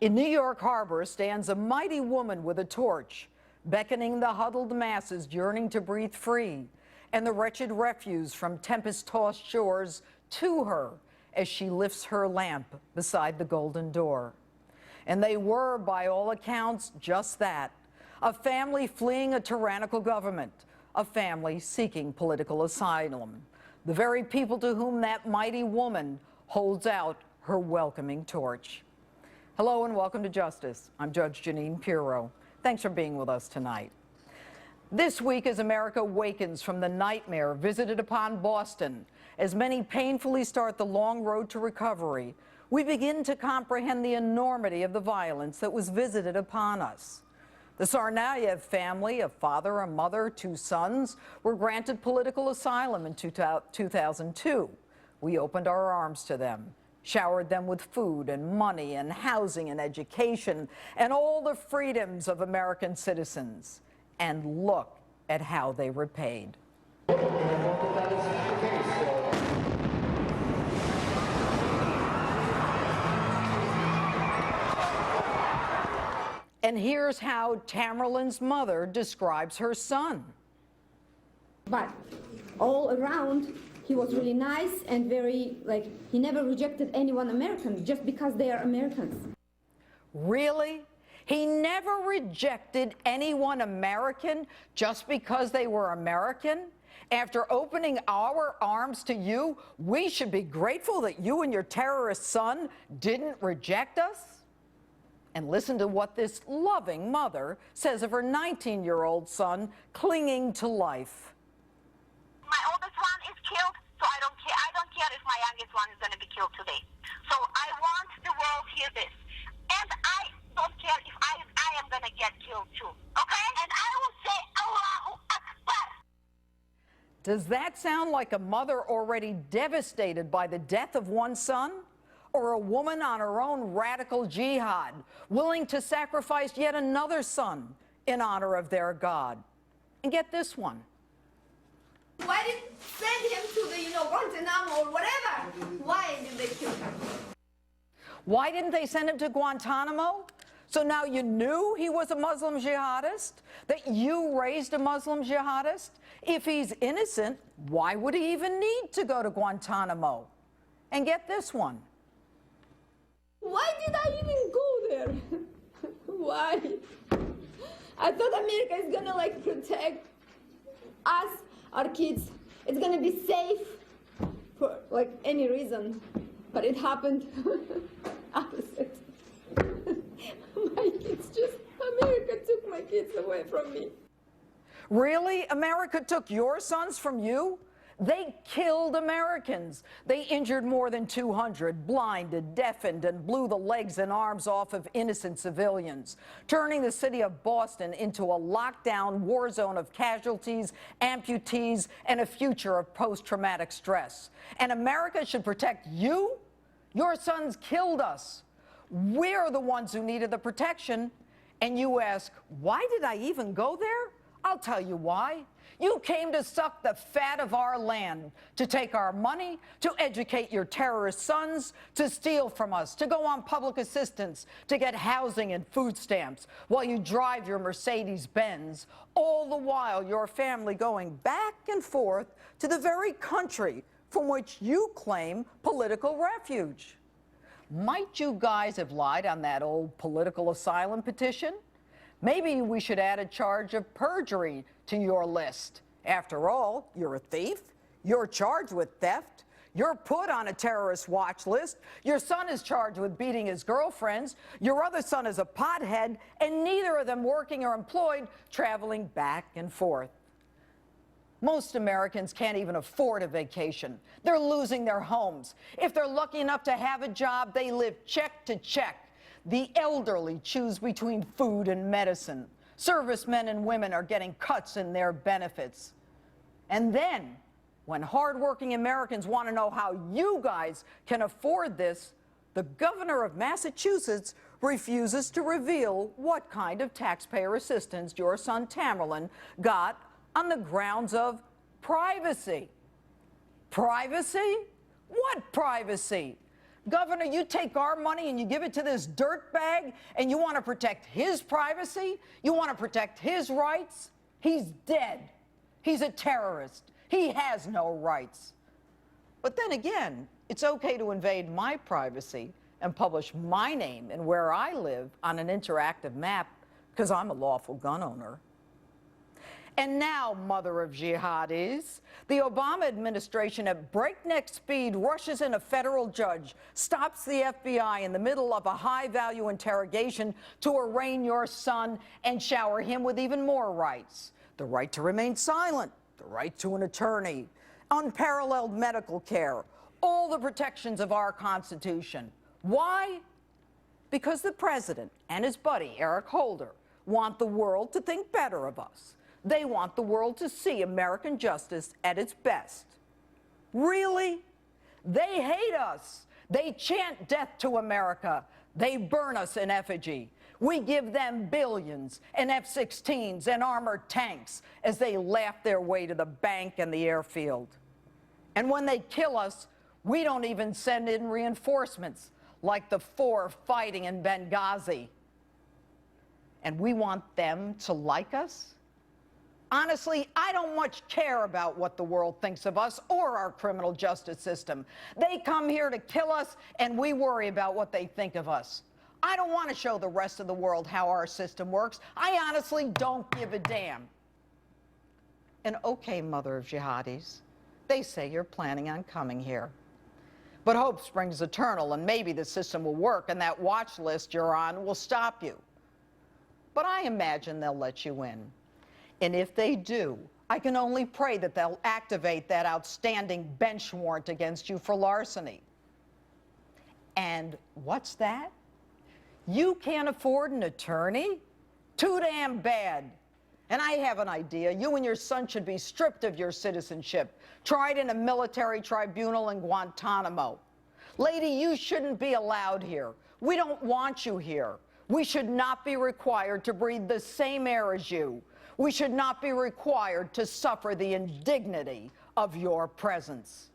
In New York Harbor stands a mighty woman with a torch, beckoning the huddled masses yearning to breathe free, and the wretched refuse from tempest-tossed shores to her as she lifts her lamp beside the golden door. And they were, by all accounts, just that, a family fleeing a tyrannical government, a family seeking political asylum, the very people to whom that mighty woman holds out her welcoming torch. Hello and welcome to Justice. I'm Judge Jeanine Pirro. Thanks for being with us tonight. This week, as America wakens from the nightmare visited upon Boston, as many painfully start the long road to recovery, we begin to comprehend the enormity of the violence that was visited upon us. The Tsarnaev family, a father, a mother, two sons, were granted political asylum in 2002. We opened our arms to them, showered them with food and money and housing and education and all the freedoms of American citizens. And look at how they repaid. And here's how Tamerlane's mother describes her son. But all around, he was really nice and very, he never rejected anyone American just because they are Americans. Really? He never rejected anyone American just because they were American? After opening our arms to you, we should be grateful that you and your terrorist son didn't reject us? And listen to what this loving mother says of her 19-year-old son clinging to life. My oldest one is killed, so I don't care. I don't care if my youngest one is going to be killed today. So I want the world to hear this. And I don't care if I am going to get killed too. Okay? And I will say Allahu Akbar. Does that sound like a mother already devastated by the death of one son? Or a woman on her own radical jihad, willing to sacrifice yet another son in honor of their God? And get this one. Why didn't send him to the, Guantanamo or whatever? Why did they kill him? Why didn't they send him to Guantanamo? So now you knew he was a Muslim jihadist? That you raised a Muslim jihadist? If he's innocent, why would he even need to go to Guantanamo? And get this one. Why did I even go there? Why? I thought America is gonna protect us, our kids. It's gonna be safe for any reason, but it happened opposite. My kids America took my kids away from me. Really? America took your sons from you? They killed Americans. They injured more than 200, blinded, deafened, and blew the legs and arms off of innocent civilians, turning the city of Boston into a lockdown war zone of casualties, amputees, and a future of post-traumatic stress. And America should protect you? Your sons killed us. We're the ones who needed the protection. And you ask, why did I even go there? I'll tell you why. You came to suck the fat of our land, to take our money, to educate your terrorist sons, to steal from us, to go on public assistance, to get housing and food stamps, while you drive your Mercedes-Benz, all the while your family going back and forth to the very country from which you claim political refuge. Might you guys have lied on that old political asylum petition? Maybe we should add a charge of perjury to your list. After all, you're a thief, you're charged with theft, you're put on a terrorist watch list, your son is charged with beating his girlfriends, your other son is a pothead, and neither of them working or employed, traveling back and forth. Most Americans can't even afford a vacation. They're losing their homes. If they're lucky enough to have a job, they live check to check. The elderly choose between food and medicine. Servicemen and women are getting cuts in their benefits. And then, when hardworking Americans want to know how you guys can afford this, the governor of Massachusetts refuses to reveal what kind of taxpayer assistance your son Tamerlane got on the grounds of privacy. Privacy? What privacy? Governor, you take our money and you give it to this dirtbag, and you want to protect his privacy? You want to protect his rights? He's dead. He's a terrorist. He has no rights. But then again, it's okay to invade my privacy and publish my name and where I live on an interactive map because I'm a lawful gun owner. And now, mother of jihadis, the Obama administration at breakneck speed rushes in a federal judge, stops the FBI in the middle of a high-value interrogation to arraign your son and shower him with even more rights. The right to remain silent, the right to an attorney, unparalleled medical care, all the protections of our Constitution. Why? Because the president and his buddy, Eric Holder, want the world to think better of us. They want the world to see American justice at its best. Really? They hate us. They chant death to America. They burn us in effigy. We give them billions and F-16s and armored tanks as they laugh their way to the bank and the airfield. And when they kill us, we don't even send in reinforcements like the 4 fighting in Benghazi. And we want them to like us? Honestly, I don't much care about what the world thinks of us or our criminal justice system. They come here to kill us, and we worry about what they think of us. I don't want to show the rest of the world how our system works. I honestly don't give a damn. And okay, mother of jihadis, they say you're planning on coming here. But hope springs eternal, and maybe the system will work, and that watch list you're on will stop you. But I imagine they'll let you in. And if they do, I can only pray that they'll activate that outstanding bench warrant against you for larceny. And what's that? You can't afford an attorney? Too damn bad. And I have an idea. You and your son should be stripped of your citizenship, tried in a military tribunal in Guantanamo. Lady, you shouldn't be allowed here. We don't want you here. We should not be required to breathe the same air as you. We should not be required to suffer the indignity of your presence.